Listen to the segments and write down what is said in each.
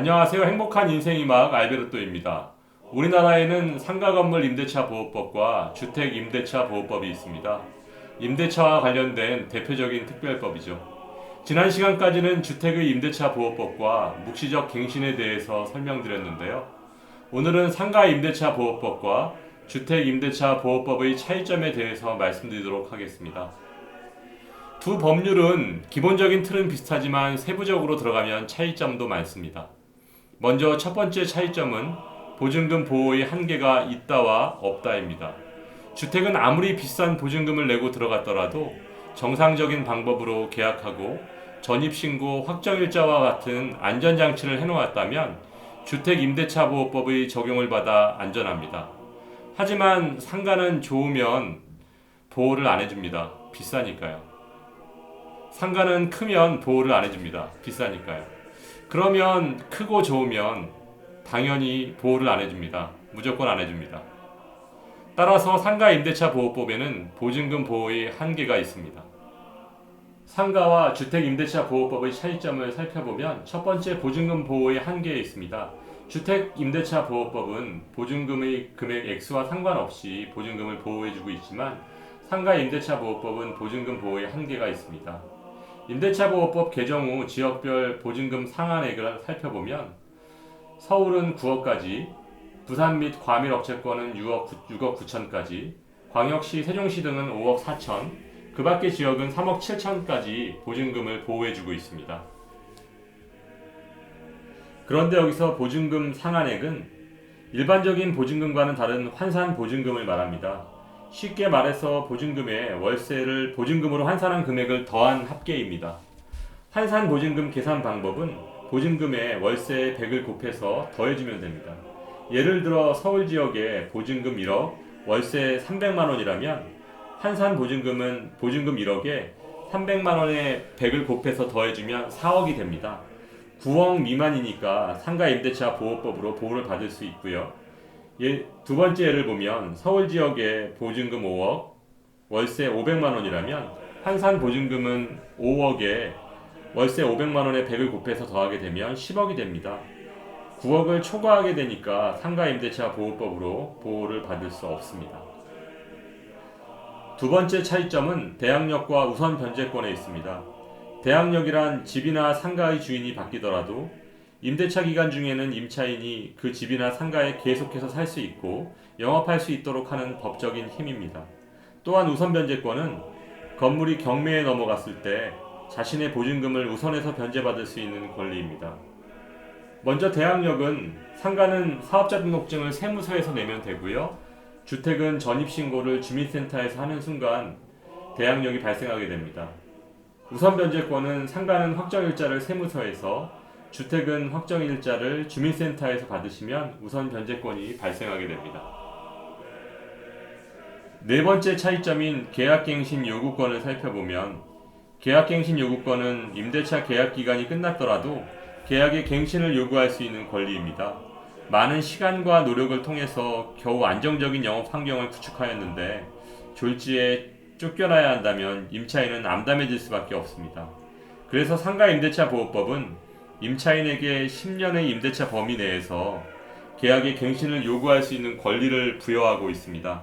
안녕하세요. 행복한 인생의 마학 알베르토입니다. 우리나라에는 상가건물 임대차 보호법과 주택 임대차 보호법이 있습니다. 임대차와 관련된 대표적인 특별법이죠. 지난 시간까지는 주택의 임대차 보호법과 묵시적 갱신에 대해서 설명드렸는데요. 오늘은 상가 임대차 보호법과 주택 임대차 보호법의 차이점에 대해서 말씀드리도록 하겠습니다. 두 법률은 기본적인 틀은 비슷하지만 세부적으로 들어가면 차이점도 많습니다. 먼저 첫 번째 차이점은 보증금 보호의 한계가 있다와 없다입니다. 주택은 아무리 비싼 보증금을 내고 들어갔더라도 정상적인 방법으로 계약하고 전입신고, 확정일자와 같은 안전장치를 해놓았다면 주택임대차보호법의 적용을 받아 안전합니다. 하지만 상가는 좋으면 보호를 안 해줍니다. 비싸니까요. 상가는 크면 보호를 안 해줍니다. 비싸니까요. 그러면 크고 좋으면 당연히 보호를 안 해줍니다. 무조건 안 해줍니다. 따라서 상가 임대차 보호법에는 보증금 보호의 한계가 있습니다. 상가와 주택 임대차 보호법의 차이점을 살펴보면 첫 번째 보증금 보호의 한계에 있습니다. 주택 임대차 보호법은 보증금의 금액 액수와 상관없이 보증금을 보호해주고 있지만 상가 임대차 보호법은 보증금 보호의 한계가 있습니다. 임대차보호법 개정 후 지역별 보증금 상한액을 살펴보면 서울은 9억까지, 부산 및 과밀 업체권은 6억 9천까지, 광역시, 세종시 등은 5억 4천, 그 밖의 지역은 3억 7천까지 보증금을 보호해주고 있습니다. 그런데 여기서 보증금 상한액은 일반적인 보증금과는 다른 환산 보증금을 말합니다. 쉽게 말해서 보증금에 월세를 보증금으로 환산한 금액을 더한 합계입니다. 환산 보증금 계산 방법은 보증금에 월세 100을 곱해서 더해주면 됩니다. 예를 들어 서울 지역에 보증금 1억, 월세 300만 원이라면 환산 보증금은 보증금 1억에 300만 원에 100을 곱해서 더해주면 4억이 됩니다. 9억 미만이니까 상가 임대차 보호법으로 보호를 받을 수 있고요. 두 번째 예를 보면 서울 지역에 보증금 5억, 월세 500만 원이라면 환산 보증금은 5억에 월세 500만 원에 100을 곱해서 더하게 되면 10억이 됩니다. 9억을 초과하게 되니까 상가 임대차 보호법으로 보호를 받을 수 없습니다. 두 번째 차이점은 대항력과 우선 변제권에 있습니다. 대항력이란 집이나 상가의 주인이 바뀌더라도 임대차 기간 중에는 임차인이 그 집이나 상가에 계속해서 살 수 있고 영업할 수 있도록 하는 법적인 힘입니다. 또한 우선 변제권은 건물이 경매에 넘어갔을 때 자신의 보증금을 우선해서 변제받을 수 있는 권리입니다. 먼저 대항력은 상가는 사업자 등록증을 세무서에서 내면 되고요. 주택은 전입신고를 주민센터에서 하는 순간 대항력이 발생하게 됩니다. 우선 변제권은 상가는 확정일자를 세무서에서, 주택은 확정일자를 주민센터에서 받으시면 우선 변제권이 발생하게 됩니다. 네 번째 차이점인 계약갱신 요구권을 살펴보면 계약갱신 요구권은 임대차 계약 기간이 끝났더라도 계약의 갱신을 요구할 수 있는 권리입니다. 많은 시간과 노력을 통해서 겨우 안정적인 영업 환경을 구축하였는데 졸지에 쫓겨나야 한다면 임차인은 암담해질 수밖에 없습니다. 그래서 상가 임대차 보호법은 임차인에게 10년의 임대차 범위 내에서 계약의 갱신을 요구할 수 있는 권리를 부여하고 있습니다.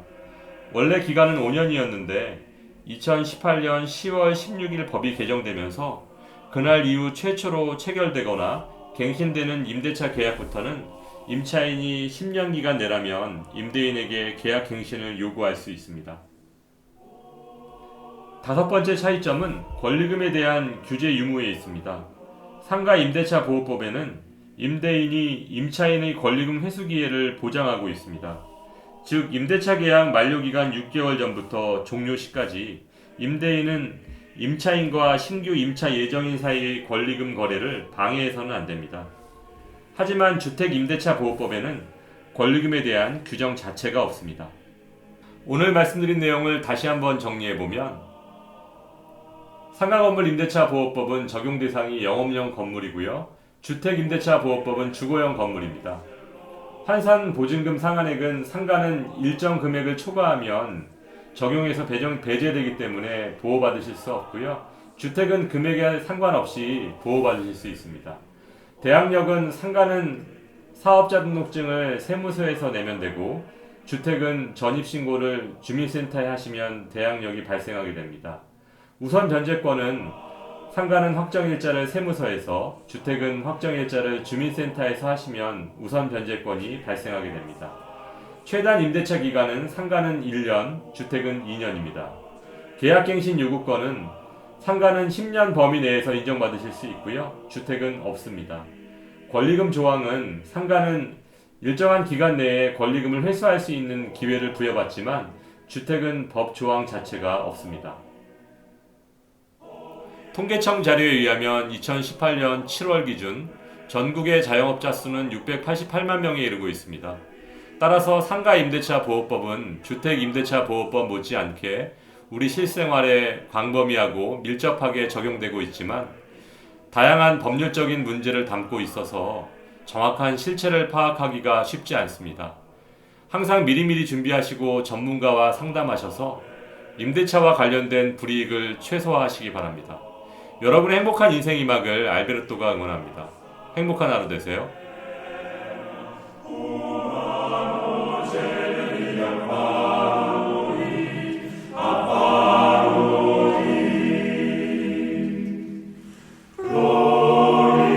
원래 기간은 5년이었는데 2018년 10월 16일 법이 개정되면서 그날 이후 최초로 체결되거나 갱신되는 임대차 계약부터는 임차인이 10년 기간 내라면 임대인에게 계약 갱신을 요구할 수 있습니다. 다섯 번째 차이점은 권리금에 대한 규제 유무에 있습니다. 상가 임대차 보호법에는 임대인이 임차인의 권리금 회수 기회를 보장하고 있습니다. 즉 임대차 계약 만료기간 6개월 전부터 종료 시까지 임대인은 임차인과 신규 임차 예정인 사이의 권리금 거래를 방해해서는 안 됩니다. 하지만 주택 임대차 보호법에는 권리금에 대한 규정 자체가 없습니다. 오늘 말씀드린 내용을 다시 한번 정리해보면 상가건물 임대차 보호법은 적용 대상이 영업용 건물이고요. 주택임대차 보호법은 주거용 건물입니다. 환산 보증금 상한액은 상가는 일정 금액을 초과하면 적용해서 배제되기 때문에 보호받으실 수 없고요. 주택은 금액에 상관없이 보호받으실 수 있습니다. 대항력은 상가는 사업자 등록증을 세무서에서 내면 되고 주택은 전입신고를 주민센터에 하시면 대항력이 발생하게 됩니다. 우선 변제권은 상가는 확정일자를 세무서에서 주택은 확정일자를 주민센터에서 하시면 우선 변제권이 발생하게 됩니다. 최단 임대차 기간은 상가는 1년, 주택은 2년입니다. 계약갱신 요구권은 상가는 10년 범위 내에서 인정받으실 수 있고요. 주택은 없습니다. 권리금 조항은 상가는 일정한 기간 내에 권리금을 회수할 수 있는 기회를 부여받지만 주택은 법 조항 자체가 없습니다. 통계청 자료에 의하면 2018년 7월 기준 전국의 자영업자 수는 688만 명에 이르고 있습니다. 따라서 상가임대차보호법은 주택임대차보호법 못지않게 우리 실생활에 광범위하고 밀접하게 적용되고 있지만 다양한 법률적인 문제를 담고 있어서 정확한 실체를 파악하기가 쉽지 않습니다. 항상 미리미리 준비하시고 전문가와 상담하셔서 임대차와 관련된 불이익을 최소화하시기 바랍니다. 여러분의 행복한 인생 이막을 알베르토가 응원합니다. 행복한 하루 되세요.